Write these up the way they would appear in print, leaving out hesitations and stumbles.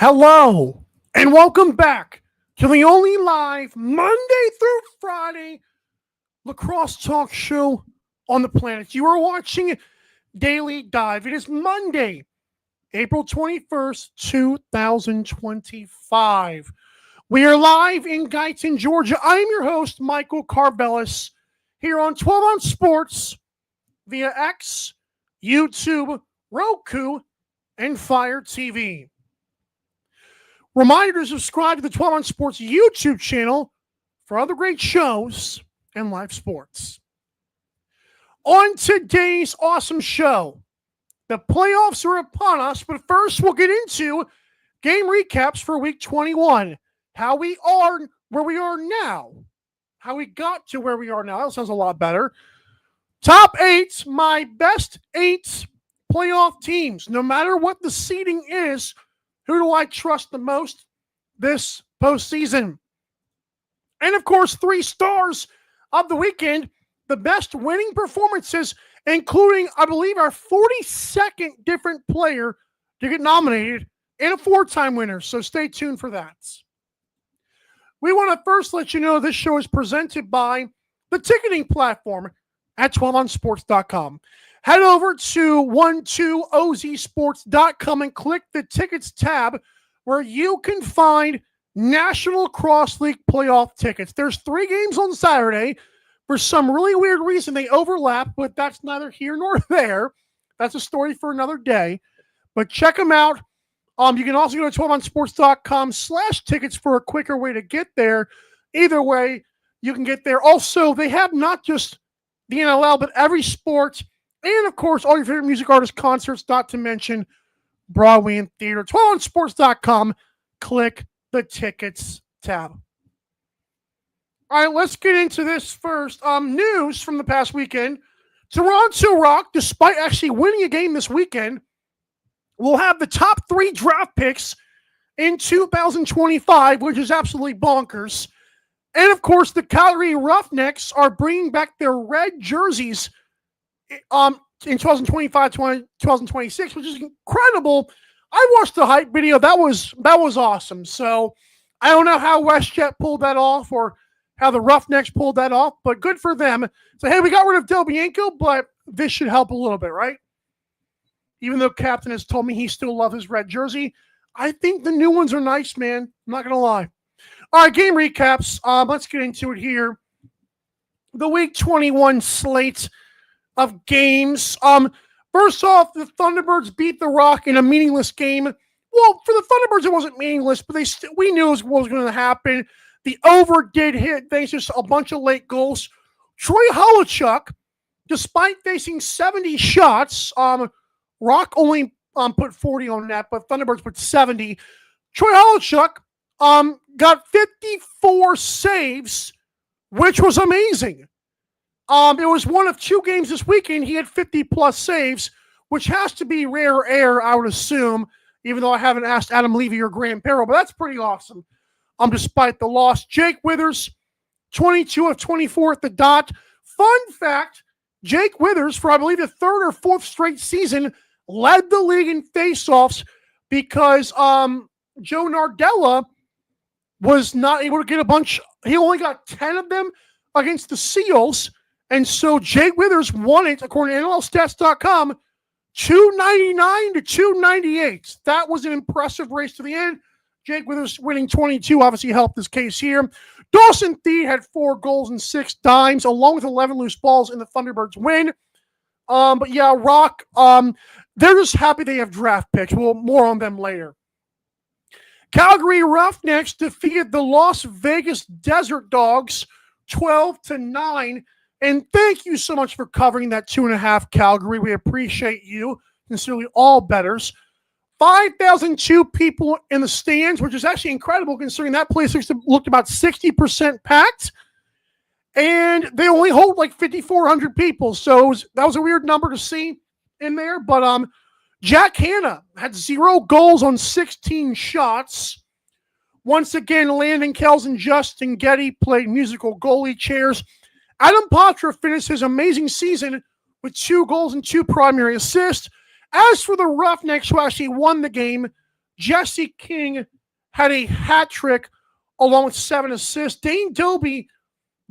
Hello, and welcome back to the only live Monday through Friday lacrosse talk show on the planet. You are watching Daily Dive. It is Monday, April 21st, 2025. We are live in Guyton, Georgia. I am your host, Michael Carvelis, here on 12 on Sports via X, YouTube, Roku, and Fire TV. Reminder to subscribe to the 12 on Sports YouTube channel for other great shows and live sports. On today's awesome show, the playoffs are upon us, but first we'll get into game recaps for week 21. How we are where we are now. How we got to where we are now. That sounds a lot better. Top 8, my best 8 playoff teams. No matter what the seeding is, who do I trust the most this postseason? And of course, 3 stars of the weekend, the best winning performances, including, I believe, our 42nd different player to get nominated and a 4-time winner. So stay tuned for that. We want to first let you know this show is presented by the ticketing platform at 12onsports.com. Head over to 12ozsports.com and click the tickets tab where you can find National Cross League playoff tickets. There's 3 games on Saturday. For some really weird reason, they overlap, but that's neither here nor there. That's a story for another day. But check them out. You can also go to 12onsports.com/tickets for a quicker way to get there. Either way, you can get there. Also, they have not just the NLL, but every sport. And, of course, all your favorite music artist concerts, not to mention Broadway and theater. 12onsports.com. Click the tickets tab. All right, let's get into this first. News from the past weekend. Toronto Rock, despite actually winning a game this weekend, will have the top 3 draft picks in 2025, which is absolutely bonkers. And, of course, the Calgary Roughnecks are bringing back their red jerseys in 2025-2026, which is incredible. I watched the hype video. That was awesome. So I don't know how WestJet pulled that off or how the Roughnecks pulled that off, but good for them. So, hey, we got rid of Del Bianco, but this should help a little bit, right? Even though Captain has told me he still loves his red jersey, I think the new ones are nice, man. I'm not going to lie. All right, game recaps. Let's get into it here. The Week 21 slate of games. First off, the Thunderbirds beat the Rock in a meaningless game. Well, for the Thunderbirds, it wasn't meaningless, but we knew what was going to happen. The over did hit thanks to a bunch of late goals. Troy Holochuk, despite facing 70 shots, Rock only put 40 on net, but Thunderbirds put 70. Troy Holochuk got 54 saves, which was amazing. It was one of 2 games this weekend. He had 50-plus saves, which has to be rare air, I would assume, even though I haven't asked Adam Levy or Graham Perro, but that's pretty awesome. Despite the loss. Jake Withers, 22 of 24 at the dot. Fun fact, Jake Withers, for I believe the 3rd or 4th straight season, led the league in faceoffs because Joe Nardella was not able to get a bunch. He only got 10 of them against the Seals. And so Jake Withers won it, according to NLStats.com, 299 to 298. That was an impressive race to the end. Jake Withers winning 22 obviously helped his case here. Dawson Thede had 4 goals and 6 dimes, along with 11 loose balls in the Thunderbirds win. But yeah, Rock, they're just happy they have draft picks. Well, more on them later. Calgary Roughnecks defeated the Las Vegas Desert Dogs 12-9. And thank you so much for covering that 2.5 Calgary. We appreciate you. Sincerely, all bettors. 5,002 people in the stands, which is actually incredible considering that place looked about 60% packed. And they only hold like 5,400 people. So that was a weird number to see in there. But Jack Hanna had 0 goals on 16 shots. Once again, Landon Kells and Justin Getty played musical goalie chairs. Adam Poitras finished his amazing season with 2 goals and 2 primary assists. As for the Roughnecks, who actually won the game, Jesse King had a hat trick along with 7 assists. Dane Doby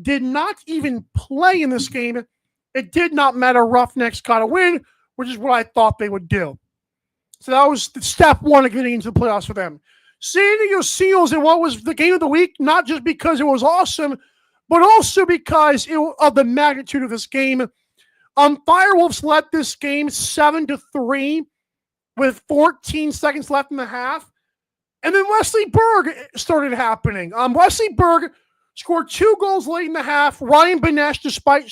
did not even play in this game. It did not matter. Roughnecks got a win, which is what I thought they would do. So that was step one of getting into the playoffs for them. San Diego Seals in what was the game of the week, not just because it was awesome, but also because of the magnitude of this game. Firewolves led this game 7-3 with 14 seconds left in the half. And then Wesley Berg started happening. Wesley Berg scored 2 goals late in the half. Ryan Benesh, despite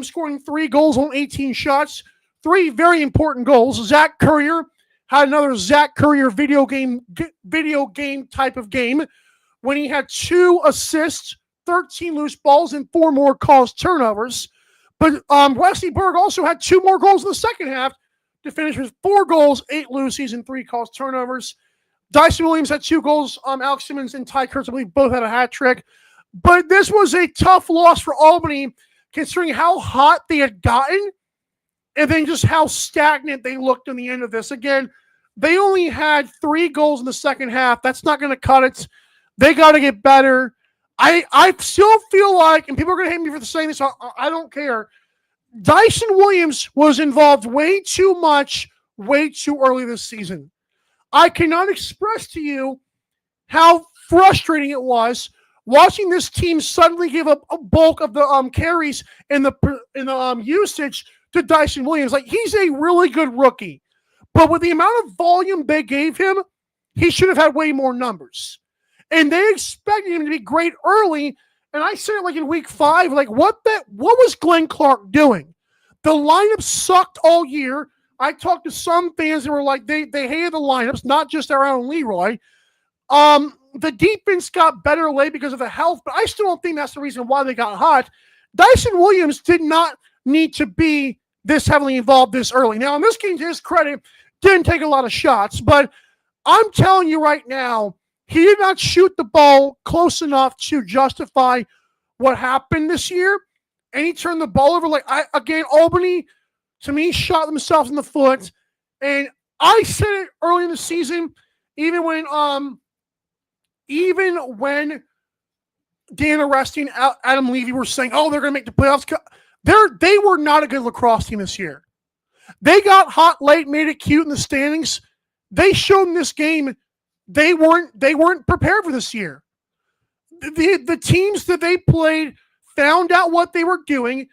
scoring 3 goals on 18 shots, 3 very important goals. Zach Currier had another Zach Currier video game type of game when he had 2 assists, 13 loose balls, and 4 more caused turnovers. But Wesley Berg also had 2 more goals in the second half to finish with 4 goals, 8 loosies, and 3 caused turnovers. Dyson Williams had 2 goals. Alex Simmons and Ty Kurtz, I believe, both had a hat trick. But this was a tough loss for Albany, considering how hot they had gotten and then just how stagnant they looked in the end of this. Again, they only had 3 goals in the second half. That's not going to cut it. They got to get better. I still feel like, and people are going to hate me for saying this, I don't care. Dyson Williams was involved way too much, way too early this season. I cannot express to you how frustrating it was watching this team suddenly give up a bulk of the carries and the usage to Dyson Williams. Like, he's a really good rookie, but with the amount of volume they gave him, he should have had way more numbers. And they expected him to be great early. And I said it like in week 5, like what was Glenn Clark doing? The lineup sucked all year. I talked to some fans that were like, they hated the lineups, not just our own Leroy. The defense got better late because of the health, but I still don't think that's the reason why they got hot. Dyson Williams did not need to be this heavily involved this early. Now, in this game, to his credit, didn't take a lot of shots, but I'm telling you right now, he did not shoot the ball close enough to justify what happened this year, and he turned the ball over. Albany, to me, shot themselves in the foot, and I said it early in the season, even when Dan Aresti and Adam Levy were saying, "Oh, they're going to make the playoffs." They were not a good lacrosse team this year. They got hot late, made it cute in the standings. They showed in this game they weren't prepared for this year. The teams that they played found out what they were doing.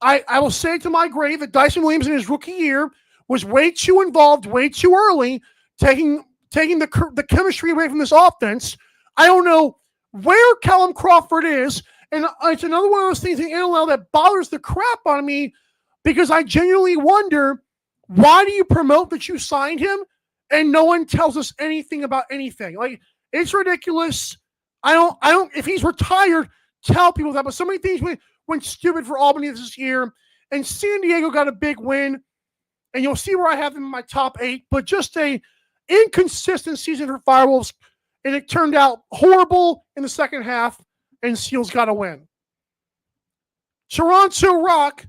I will say to my grave that Dyson Williams in his rookie year was way too involved, way too early, taking the chemistry away from this offense. I don't know where Callum Crawford is, and it's another one of those things in NLL that bothers the crap out of me, because I genuinely wonder, why do you promote that you signed him and no one tells us anything about anything? Like, it's ridiculous. I don't. If he's retired, tell people that. But so many things went stupid for Albany this year, and San Diego got a big win, and you'll see where I have them in my top 8. But just a inconsistent season for Firewolves, and it turned out horrible in the second half, and Seals got a win. Toronto Rock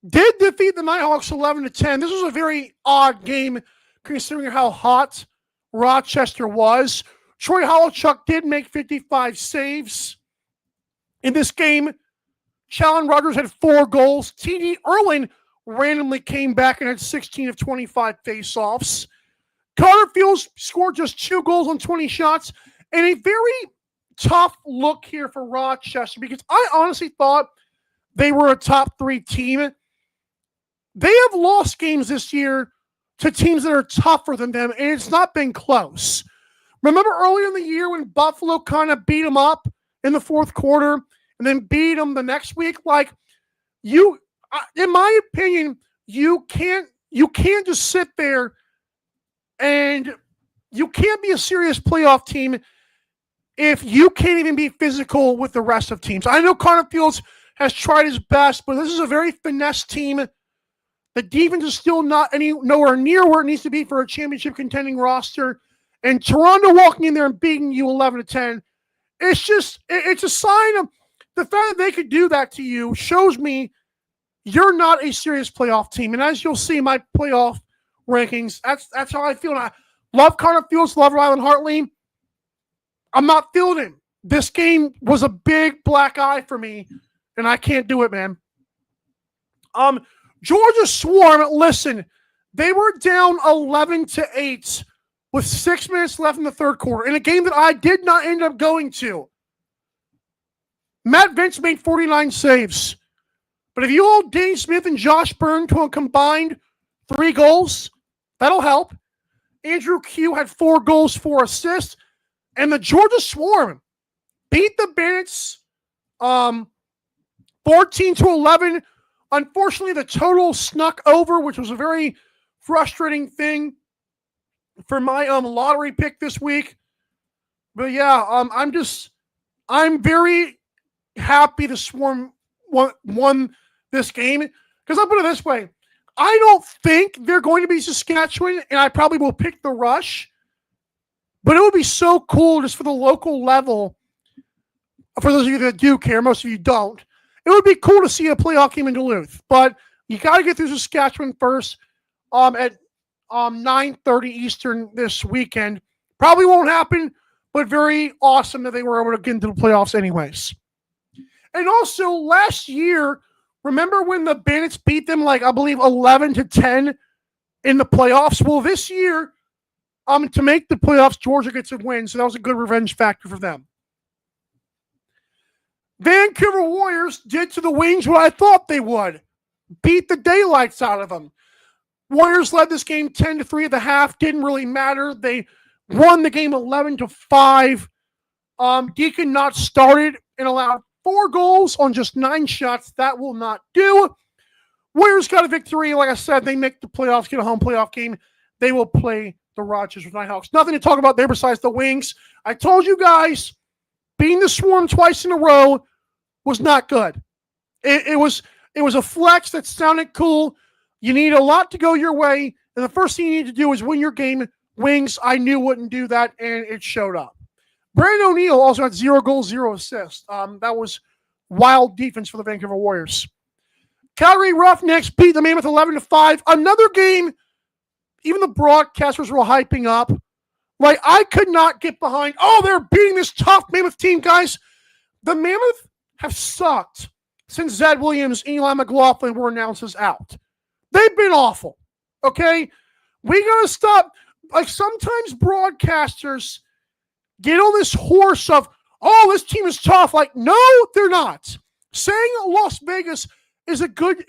did defeat the Nighthawks 11-10. This was a very odd game considering how hot Rochester was. Troy Holochuk did make 55 saves. In this game, Challen Rogers had 4 goals. T.D. Erlin randomly came back and had 16 of 25 faceoffs. Connor Fields scored just 2 goals on 20 shots, and a very tough look here for Rochester, because I honestly thought they were a top 3 team. They have lost games this year to teams that are tougher than them, and it's not been close. Remember earlier in the year when Buffalo kind of beat them up in the fourth quarter and then beat them the next week? Like, in my opinion, you can't just sit there, and you can't be a serious playoff team if you can't even be physical with the rest of teams. I know Connor Fields has tried his best, but this is a very finesse team. The defense is still nowhere near where it needs to be for a championship contending roster. And Toronto walking in there and beating you 11-10, it's a sign of the fact that they could do that to you shows me you're not a serious playoff team. And as you'll see in my playoff rankings, that's how I feel. Love Connor Fields, love Rylan Hartley. I'm not feeling it. This game was a big black eye for me, and I can't do it, man. Georgia Swarm, listen, they were down 11-8 with 6 minutes left in the third quarter in a game that I did not end up going to. Matt Vince made 49 saves. But if you hold Dane Smith and Josh Byrne to a combined 3 goals, that'll help. Andrew Q had 4 goals, 4 assists. And the Georgia Swarm beat the Bandits 14-11. Unfortunately, the total snuck over, which was a very frustrating thing for my lottery pick this week. But yeah, I'm very happy the Swarm won this game, because I'll put it this way. I don't think they're going to be Saskatchewan, and I probably will pick the Rush. But it would be so cool just for the local level, for those of you that do care, most of you don't. It would be cool to see a playoff game in Duluth. But you got to get through Saskatchewan first at 9:30 Eastern this weekend. Probably won't happen, but very awesome that they were able to get into the playoffs anyways. And also, last year, remember when the Bandits beat them, like, I believe 11-10 in the playoffs? Well, this year, to make the playoffs, Georgia gets a win, so that was a good revenge factor for them. Vancouver Warriors did to the Wings what I thought they would. Beat the daylights out of them. Warriors led this game 10-3 at the half. Didn't really matter. They won the game 11-5. Deacon not started and allowed 4 goals on just 9 shots. That will not do. Warriors got a victory. Like I said, they make the playoffs, get a home playoff game. They will play the Rochester Nighthawks. Nothing to talk about there besides the Wings. I told you guys, beating the Swarm twice in a row was not good. It was a flex that sounded cool. You need a lot to go your way, and the first thing you need to do is win your game. Wings, I knew wouldn't do that, and it showed up. Brandon O'Neill also had 0 goals, 0 assists. That was wild defense for the Vancouver Warriors. Calgary Roughnecks beat the Mammoth 11-5. Another game, even the broadcasters were hyping up. Like, I could not get behind, they're beating this tough Mammoth team, guys. The Mammoth have sucked since Zed Williams and Eli McLaughlin were announced as out. They've been awful, okay? We got to stop. Like, sometimes broadcasters get on this horse of, this team is tough. Like, no, they're not. Saying Las Vegas is a good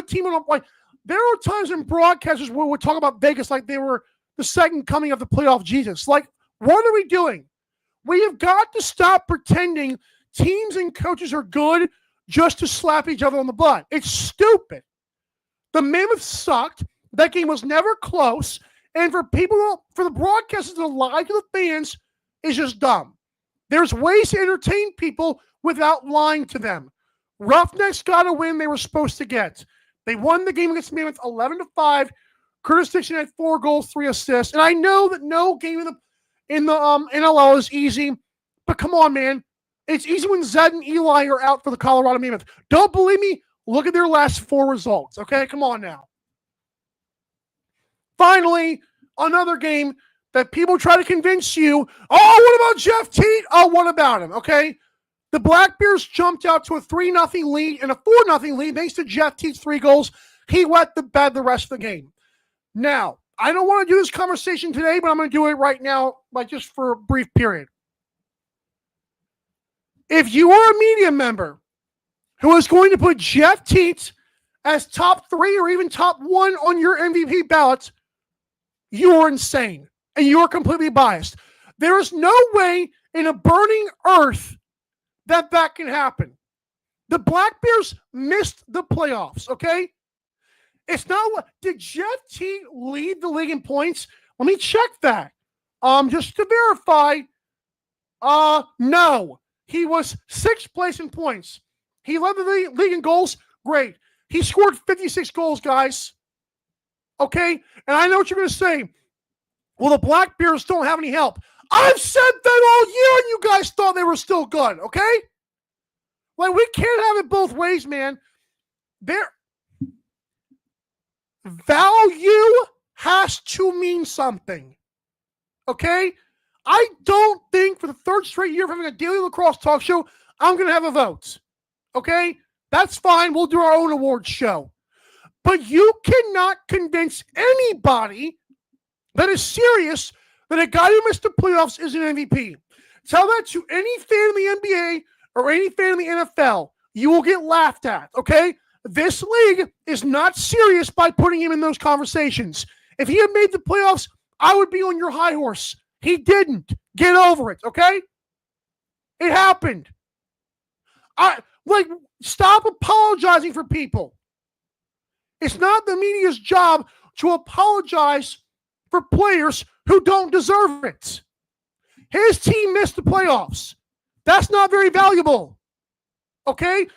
team. Like, there are times when broadcasters would talk about Vegas like they were the second coming of the playoff Jesus. Like, what are we doing? We have got to stop pretending teams and coaches are good just to slap each other on the butt. It's stupid. The Mammoth sucked. That game was never close. And for the broadcasters to lie to the fans is just dumb. There's ways to entertain people without lying to them. Roughnecks got a win they were supposed to get. They won the game against Mammoth 11-5. Curtis Dixon had 4 goals, 3 assists. And I know that no game in the NLL is easy, but come on, man. It's easy when Zed and Eli are out for the Colorado Mammoth. Don't believe me? Look at their last 4 results, okay? Come on now. Finally, another game that people try to convince you, what about Jeff Teat? What about him, okay? The Black Bears jumped out to a 3-0 lead and a 4-0 lead thanks to Jeff Teat's 3 goals. He wet the bed the rest of the game. Now, I don't want to do this conversation today, but I'm going to do it right now, like just for a brief period. If you are a media member who is going to put Jeff Teat as top 3 or even top 1 on your MVP ballots, you are insane and you are completely biased. There is no way in a burning earth that can happen. The Black Bears missed the playoffs, okay? It's not. Did Jeff Teat lead the league in points? Let me check that. Just to verify. No. He was 6th place in points. He led the league in goals. Great. He scored 56 goals, guys. Okay? And I know what you're going to say. Well, the Black Bears don't have any help. I've said that all year, and you guys thought they were still good, okay? Like, we can't have it both ways, man. Their value has to mean something. Okay? I don't think for the third straight year of having a daily lacrosse talk show, I'm going to have a vote. Okay? That's fine. We'll do our own awards show. But you cannot convince anybody that is serious that a guy who missed the playoffs is an MVP. Tell that to any fan of the NBA or any fan of the NFL. You will get laughed at, okay? This league is not serious by putting him in those conversations. If he had made the playoffs, I would be on your high horse. He didn't. Get over it, okay? It happened. Stop apologizing for people. It's not the media's job to apologize for players who don't deserve it. His team missed the playoffs. That's not very valuable. Okay?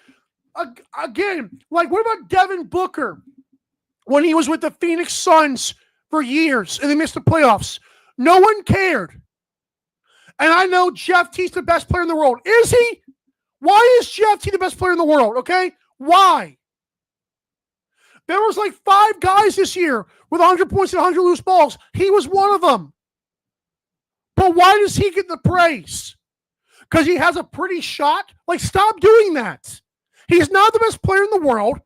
Again, what about Devin Booker when he was with the Phoenix Suns for years and they missed the playoffs? No one cared. And I know Jeff Teague's the best player in the world. Is he? Why is Jeff Teague the best player in the world? Okay? Why? There was 5 guys this year with 100 points and 100 loose balls. He was one of them. But why does he get the praise? Because he has a pretty shot? Stop doing that. He's not the best player in the world.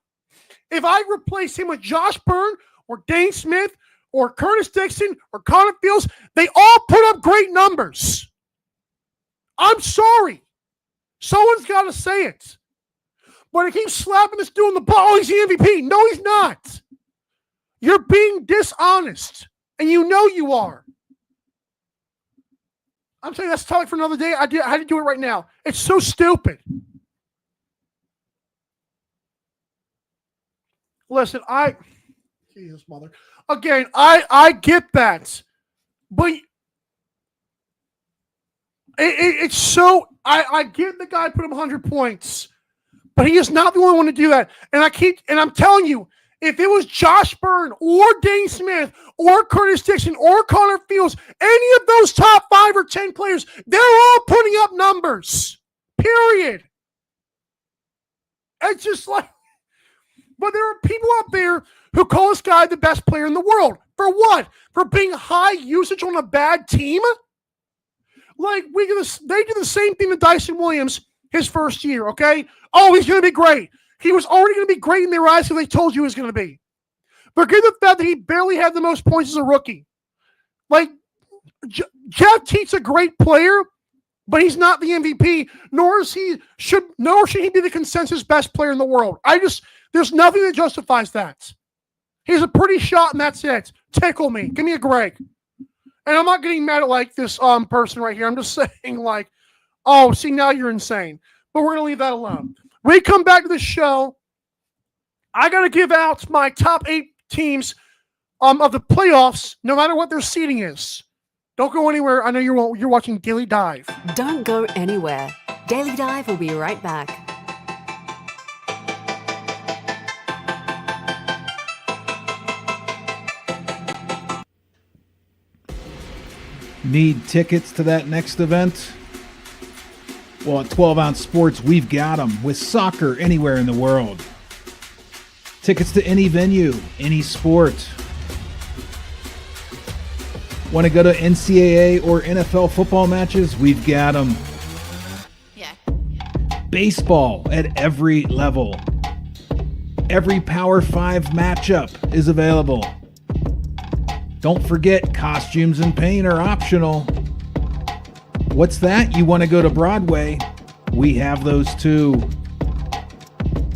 If I replace him with Josh Byrne or Dane Smith or Curtis Dixon or Connor Fields, they all put up great numbers. I'm sorry. Someone's got to say it. But he keeps slapping this dude on the ball. Oh, he's the MVP. No, he's not. You're being dishonest, and you know you are. I'm saying that's a topic for another day. I had to do it right now. It's so stupid. Listen, Jesus, mother. Again, I get that, but it's so. I get the guy put him 100 points. But he is not the only one to do that. And I'm telling you, if it was Josh Byrne or Dane Smith or Curtis Dixon or Connor Fields, any of those top 5 or 10 players, they're all putting up numbers. Period. It's just but there are people out there who call this guy the best player in the world. For what? For being high usage on a bad team? They do the same thing to Dyson Williams his first year, okay? Oh, he's going to be great. He was already going to be great in their eyes because they told you he was going to be. Forget the fact that he barely had the most points as a rookie. Jeff Teague's a great player, but he's not the MVP, nor should he be the consensus best player in the world. There's nothing that justifies that. He's a pretty shot, and that's it. Tickle me. Give me a break. And I'm not getting mad at this person right here. I'm just saying oh, see, now you're insane. But we're going to leave that alone. We come back to the show. I got to give out my top 8 teams of the playoffs, no matter what their seeding is. Don't go anywhere. I know you're watching Daily Dive. Don't go anywhere. Daily Dive will be right back. Need tickets to that next event? Well, at 12-Ounce Sports, we've got them with soccer anywhere in the world. Tickets to any venue, any sport. Want to go to NCAA or NFL football matches? We've got them. Yeah. Baseball at every level. Every Power 5 matchup is available. Don't forget, costumes and paint are optional. What's that? You want to go to Broadway? We have those too.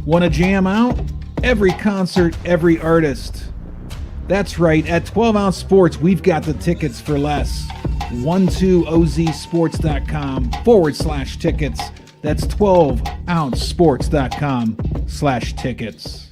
Want to jam out? Every concert, every artist. That's right, at 12-Ounce Sports, we've got the tickets for less. 12ozsports.com/tickets. That's 12ouncesports.com/tickets.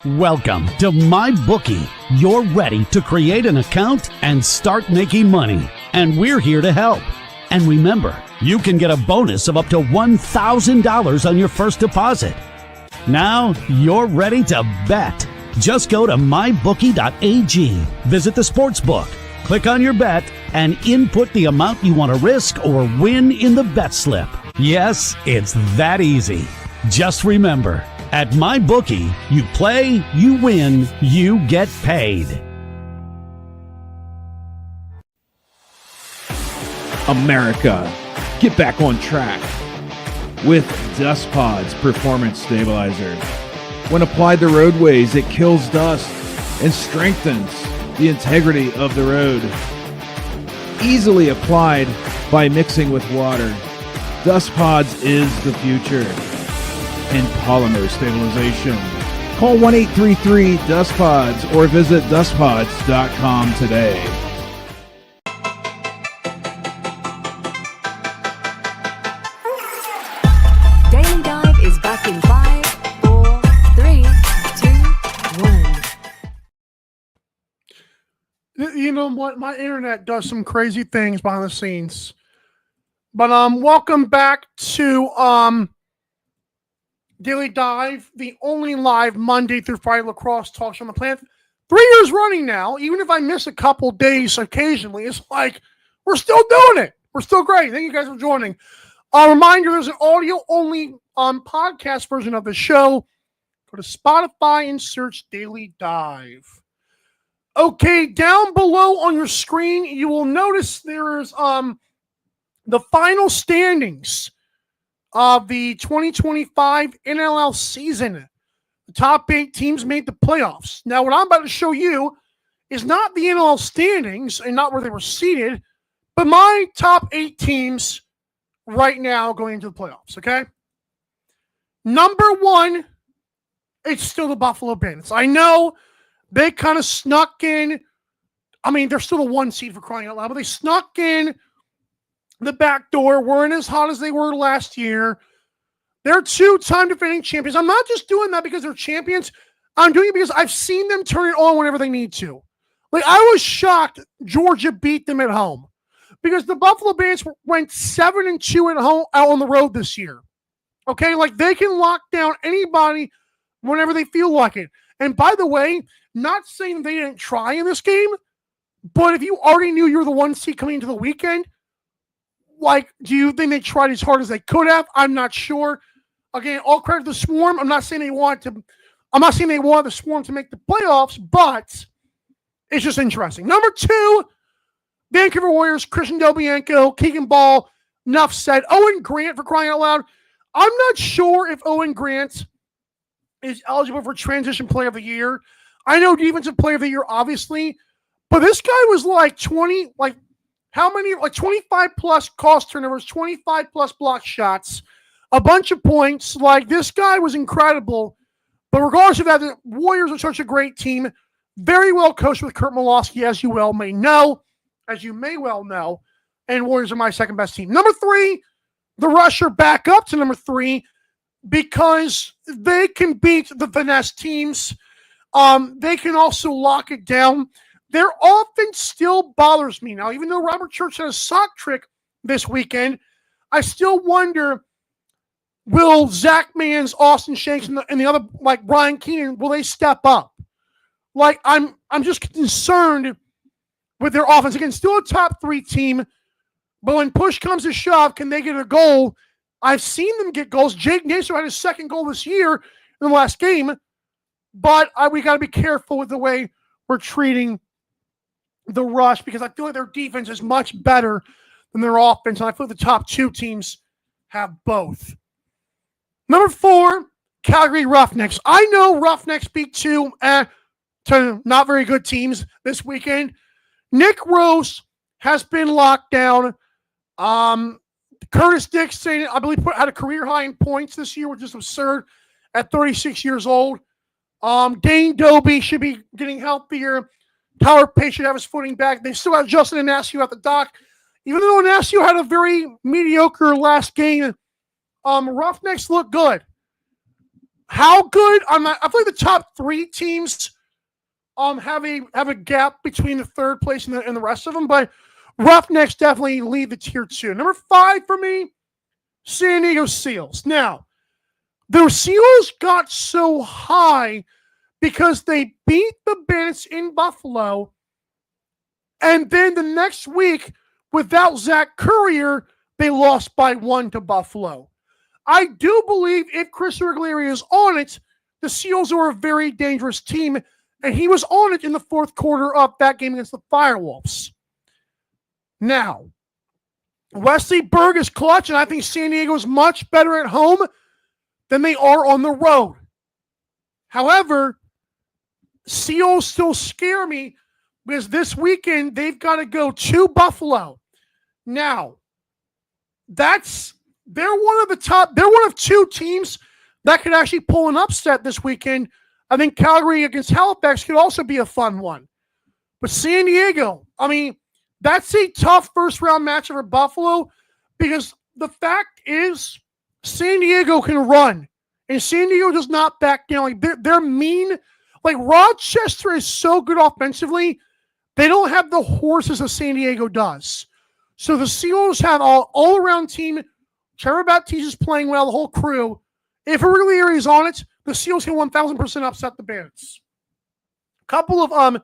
Welcome to MyBookie. You're ready to create an account and start making money. And we're here to help. And remember, you can get a bonus of up to $1,000 on your first deposit. Now you're ready to bet. Just go to mybookie.ag, visit the sportsbook, click on your bet, and input the amount you want to risk or win in the bet slip. Yes, it's that easy. Just remember, at MyBookie, you play, you win, you get paid. America, get back on track with Dust Pod's Performance Stabilizer. When applied to roadways, it kills dust and strengthens the integrity of the road. Easily applied by mixing with water, Dust Pods is the future in polymer stabilization. Call 1-833-DUST-PODS or visit dustpods.com today. Daily Dive is back in 5, 4, 3, 2, 1. You know what? My internet does some crazy things behind the scenes. But welcome back to Daily Dive, the only live Monday through Friday lacrosse talk show on the planet. 3 years running now. Even if I miss a couple days occasionally, it's like we're still doing it. We're still great. Thank you guys for joining. A reminder, there's an audio-only podcast version of the show. Go to Spotify and search Daily Dive. Okay, down below on your screen, you will notice there is the final standings of the 2025 NLL season. The top 8 teams made the playoffs. Now, what I'm about to show you is not the NLL standings and not where they were seated, but my top 8 teams right now going into the playoffs, okay? Number 1, it's still the Buffalo Bandits. I know they kind of snuck in. I mean, they're still the 1 seed for crying out loud, but they snuck in the back door, weren't as hot as they were last year. They're 2-time defending champions. I'm not just doing that because they're champions. I'm doing it because I've seen them turn it on whenever they need to. Like, I was shocked Georgia beat them at home because the Buffalo Bandits went 7-2 at home out on the road this year. Okay, like they can lock down anybody whenever they feel like it. And by the way, not saying they didn't try in this game, but if you already knew you were the 1 seed coming into the weekend, like, do you think they tried as hard as they could have? I'm not sure. Again, all credit to the Swarm. I'm not saying they want the Swarm to make the playoffs, but it's just interesting. Number 2, Vancouver Warriors, Christian Del Bianco, Keegan Ball, enough said. Owen Grant, for crying out loud. I'm not sure if Owen Grant is eligible for Transition Player of the Year. I know Defensive Player of the Year, obviously, but this guy was like 25 plus cost turnovers, 25 plus block shots, a bunch of points. Like, this guy was incredible. But regardless of that, the Warriors are such a great team. Very well coached with Kurt Malosky, as you may well know. And Warriors are my second best team. Number 3, the Rush are back up to number 3 because they can beat the finesse teams. They can also lock it down. Their offense still bothers me now. Even though Robert Church had a sock trick this weekend, I still wonder, will Zach Mans, Austin Shanks, and the other, like Brian Keenan, will they step up? Like, I'm just concerned with their offense. Again, still a top 3 team, but when push comes to shove, can they get a goal? I've seen them get goals. Jake Naso had his second goal this year in the last game, but we got to be careful with the way we're treating the Rush because I feel like their defense is much better than their offense, and I feel like the top 2 teams have both. Number 4, Calgary Roughnecks. I know Roughnecks beat 2 to not very good teams this weekend. Nick Rose has been locked down. Curtis Dixon, I believe, had a career high in points this year, which is absurd at 36 years old. Dane Doby should be getting healthier. Tyler Pace should have his footing back. They still have Justin Anasio at the dock. Even though Anasio had a very mediocre last game, Roughnecks look good. How good? I feel like the top 3 teams have a gap between the third place and the rest of them, but Roughnecks definitely lead the tier 2. Number 5 for me, San Diego Seals. Now, the Seals got so high because they beat the Bandits in Buffalo, and then the next week, without Zach Currier, they lost by 1 to Buffalo. I do believe if Chris Riglieri is on it, the Seals are a very dangerous team, and he was on it in the 4th quarter of that game against the Firewolves. Now, Wesley Berg is clutch, and I think San Diego is much better at home than they are on the road. However, Seals still scare me because this weekend they've got to go to Buffalo. Now, they're one of two teams that could actually pull an upset this weekend. I think Calgary against Halifax could also be a fun one. But San Diego, I mean, that's a tough first-round matchup for Buffalo because the fact is San Diego can run, and San Diego does not back down. Like they're mean. Like Rochester is so good offensively, they don't have the horses that San Diego does. So the Seals have all-around team. Trevor Baptiste is playing well, the whole crew. If really is on it, the Seals can 1,000% upset the Bandits. Couple of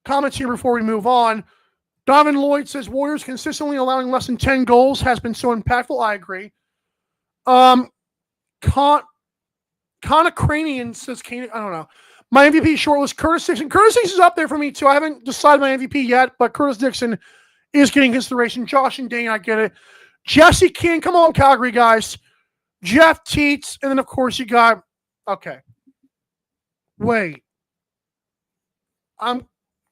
comments here before we move on. Donovan Lloyd says Warriors consistently allowing less than 10 goals has been so impactful. I agree. Cranian says, I don't know. My MVP shortlist, Curtis Dixon. Curtis Dixon is up there for me too. I haven't decided my MVP yet, but Curtis Dixon is getting consideration. Josh and Dane, I get it. Jesse King, come on, Calgary guys. Jeff Teets, and then of course you got, okay. Wait.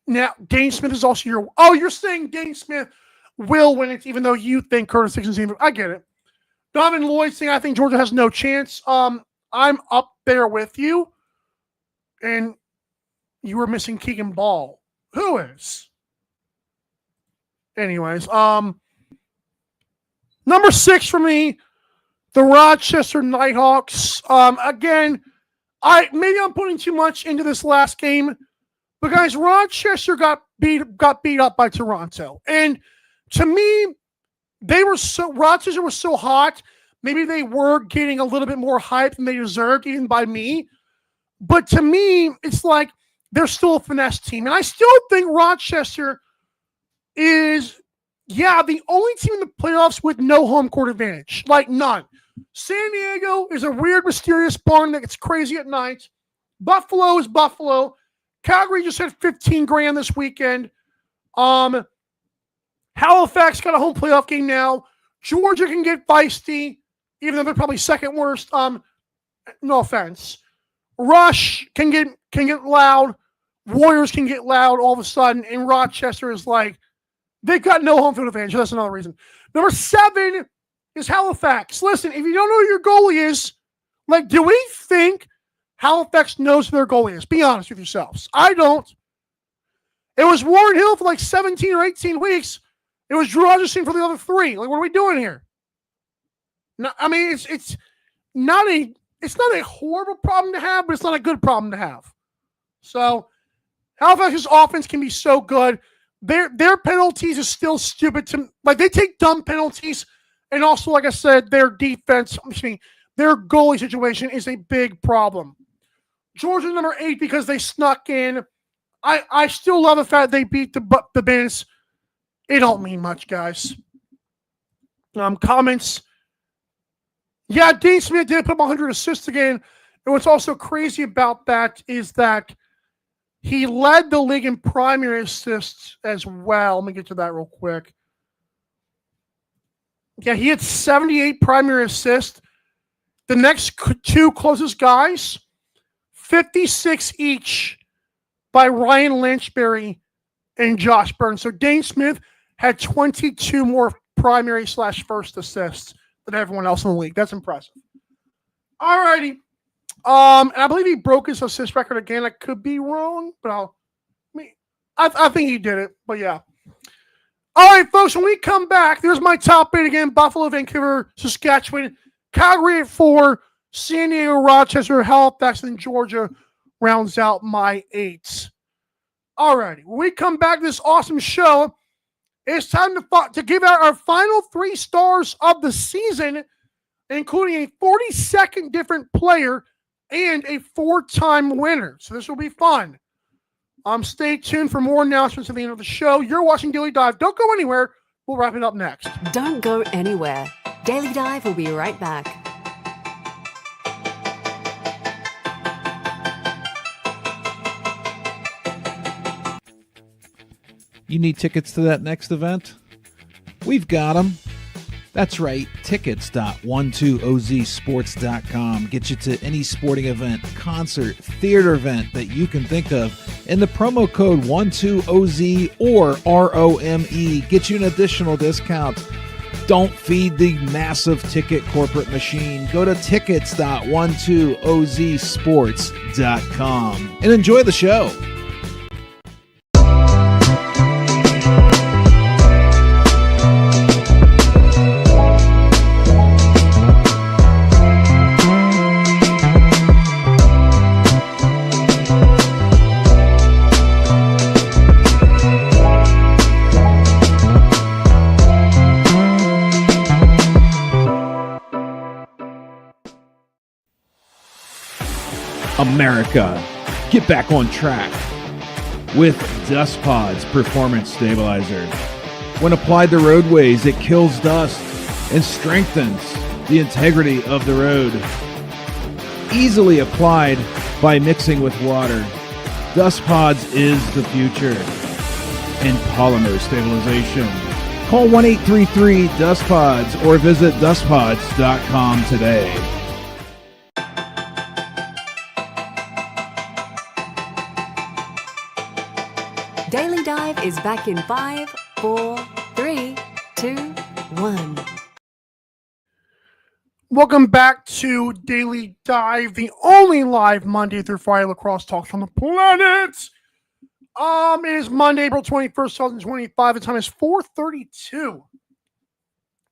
Now, Dane Smith is also you're saying Dane Smith will win it, even though you think Curtis Dixon's even. I get it. Donovan Lloyd saying, I think Georgia has no chance. I'm up there with you. And you were missing Keegan Ball. Who is? Anyways, number 6 for me, the Rochester Nighthawks. Again, maybe I'm putting too much into this last game. But guys, Rochester got beat up by Toronto. And to me, Rochester was so hot, maybe they were getting a little bit more hype than they deserved, even by me. But to me, it's like they're still a finesse team. And I still think Rochester is, the only team in the playoffs with no home court advantage. Like none. San Diego is a weird, mysterious barn that gets crazy at night. Buffalo is Buffalo. Calgary just had $15,000 this weekend. Halifax got a home playoff game now. Georgia can get feisty, even though they're probably second worst. No offense. Rush can get loud. Warriors can get loud all of a sudden. And Rochester is like, they've got no home field advantage. That's another reason. Number 7 is Halifax. Listen, if you don't know who your goalie is, like, do we think Halifax knows who their goalie is? Be honest with yourselves. I don't. It was Warren Hill for like 17 or 18 weeks. It was Drew Rogerson for the other 3. Like, what are we doing here? No, I mean, it's not a horrible problem to have, but it's not a good problem to have. So Halifax's offense can be so good. Their penalties is still stupid to like. They take dumb penalties, and also, like I said, their defense. Their goalie situation is a big problem. Georgia number 8 because they snuck in. I still love the fact they beat the Bandits. It don't mean much, guys. Comments. Yeah, Dean Smith did put up 100 assists again. And what's also crazy about that is that he led the league in primary assists as well. Let me get to that real quick. Yeah, he had 78 primary assists. The next 2 closest guys, 56 each by Ryan Lynchberry and Josh Burns. So Dane Smith had 22 more primary/first assists than everyone else in the league. That's impressive. All righty. And I believe he broke his assist record again. I could be wrong, but I think he did it. But yeah. All right, folks, when we come back, there's my top 8 again. Buffalo, Vancouver, Saskatchewan, Calgary at 4, San Diego, Rochester, Halifax, and Georgia rounds out my 8. All righty. When we come back to this awesome show, it's time to give out our final 3 stars of the season, including a 42nd different player and a 4-time winner. So this will be fun. Stay tuned for more announcements at the end of the show. You're watching Daily Dive. Don't go anywhere. We'll wrap it up next. Don't go anywhere. Daily Dive will be right back. You need tickets to that next event? We've got them. That's right, tickets.12ozsports.com. Get you to any sporting event, concert, theater event that you can think of. And the promo code 12OZ or ROME get you an additional discount. Don't feed the massive ticket corporate machine. Go to tickets.12ozsports.com and enjoy the show. America, get back on track with Dust Pod's Performance Stabilizer. When applied to roadways, it kills dust and strengthens the integrity of the road. Easily applied by mixing with water, Dust Pods is the future in polymer stabilization. Call 1-833-DUST-PODS or visit dustpods.com today. Daily Dive is back in 5, 4, 3, 2, 1. Welcome back to Daily Dive, the only live Monday through Friday lacrosse talks on the planet. It is Monday, April 21st, 2025. The time is 4:32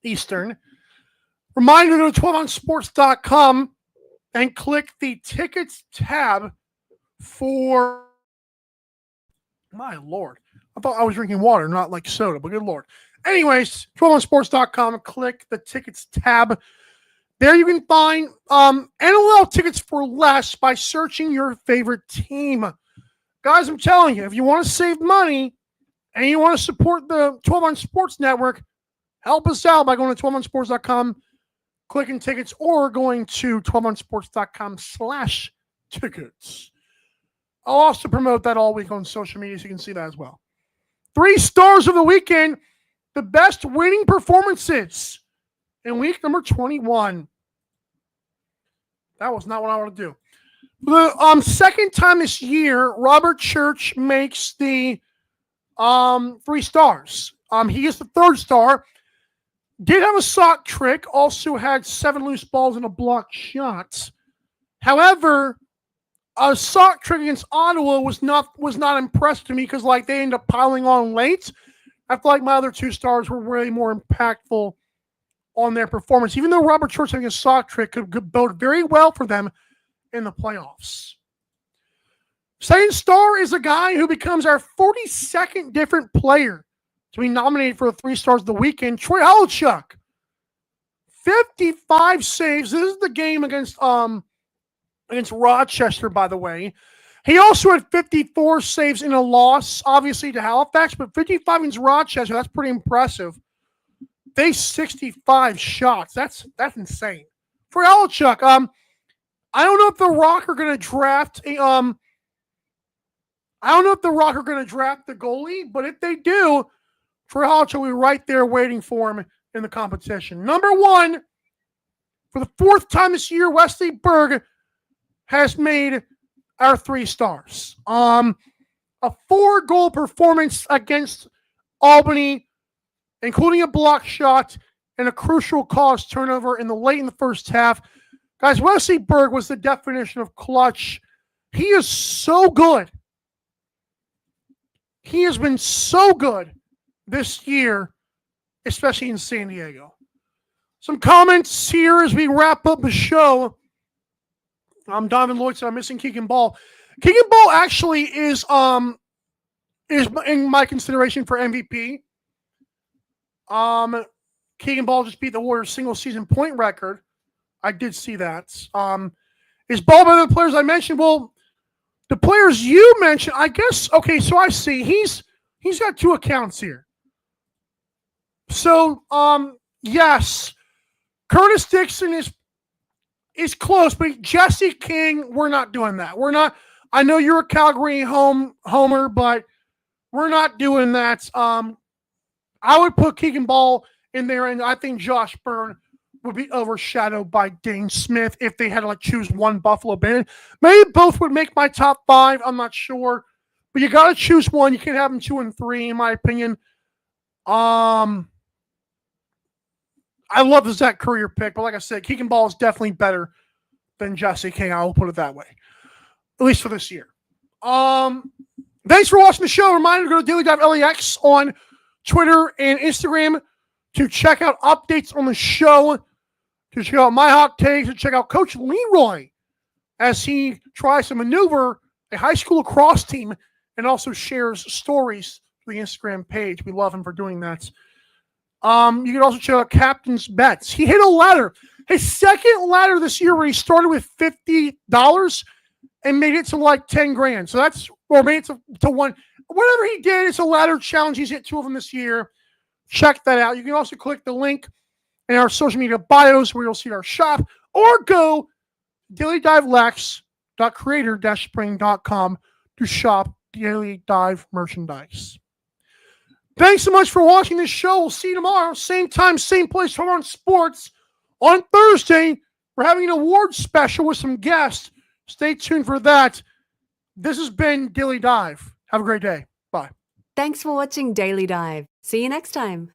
Eastern. Reminder to go to 12onsports.com and click the tickets tab for... My Lord. I thought I was drinking water, not like soda, but good Lord. Anyways, 12onsports.com, click the tickets tab. There you can find NLL tickets for less by searching your favorite team. Guys, I'm telling you, if you want to save money and you want to support the 12 on Sports Network, help us out by going to 12onsports.com, clicking tickets, or going to 12onsports.com/tickets. I'll also promote that all week on social media, so you can see that as well. 3 stars of the weekend, the best winning performances in week number 21. That was not what I want to do. The second time this year, Robert Church makes the 3 stars. He is the 3rd star. Did have a sock trick, also had 7 loose balls and a blocked shot. However, a sock trick against Ottawa was not impressive to me because they ended up piling on late. I feel like my other 2 stars were way more impactful on their performance, even though Robert Church having a sock trick could bode very well for them in the playoffs. Second star is a guy who becomes our 42nd different player to be nominated for the 3 stars of the weekend, Troy Holochuk. 55 saves. This is the game against Rochester, by the way. He also had 54 saves in a loss, obviously, to Halifax, but 55 against Rochester, that's pretty impressive. They 65 shots. That's insane. For Holochuk, I don't know if the Rock are going to draft the goalie, but if they do, Troy Holochuk will be right there waiting for him in the competition. Number 1, for the 4th time this year, Wesley Berg has made our 3 stars. A 4-goal performance against Albany, including a block shot and a crucial cause turnover in the first half. Guys, Wesley Berg was the definition of clutch. He is so good. He has been so good this year, especially in San Diego. Some comments here as we wrap up the show. Donovan Lloyd said I'm missing Keegan Ball. Keegan Ball actually is in my consideration for MVP. Keegan Ball just beat the Warriors' single season point record. I did see that. Is Ball by the players I mentioned? Well, the players you mentioned, I guess. Okay, so I see he's got 2 accounts here. So yes, Curtis Dixon is close, but Jesse King, we're not doing that. We're not. I know you're a Calgary homer, but we're not doing that. I would put Keegan Ball in there, and I think Josh Byrne would be overshadowed by Dane Smith if they had to choose one Buffalo Bandit. Maybe both would make my top 5. I'm not sure, but you got to choose one. You can't have them 2 and 3, in my opinion. I love the Zach Courier pick, but like I said, Keegan Ball is definitely better than Jesse King. I will put it that way, at least for this year. Thanks for watching the show. Reminder to go to Daily Dive LAX on Twitter and Instagram to check out updates on the show, to check out my hot takes, to check out Coach Leroy as he tries to maneuver a high school lacrosse team and also shares stories to the Instagram page. We love him for doing that. You can also check out Captain's Bets. He hit a ladder, his second ladder this year, where he started with $50 and made it to 10 grand. So that's, or made it to one. Whatever he did, it's a ladder challenge. He's hit 2 of them this year. Check that out. You can also click the link in our social media bios where you'll see our shop, or go dailydivelacks.creator-spring.com to shop Daily Dive merchandise. Thanks so much for watching this show. We'll see you tomorrow. Same time, same place, for on sports. On Thursday, we're having an awards special with some guests. Stay tuned for that. This has been Daily Dive. Have a great day. Bye. Thanks for watching Daily Dive. See you next time.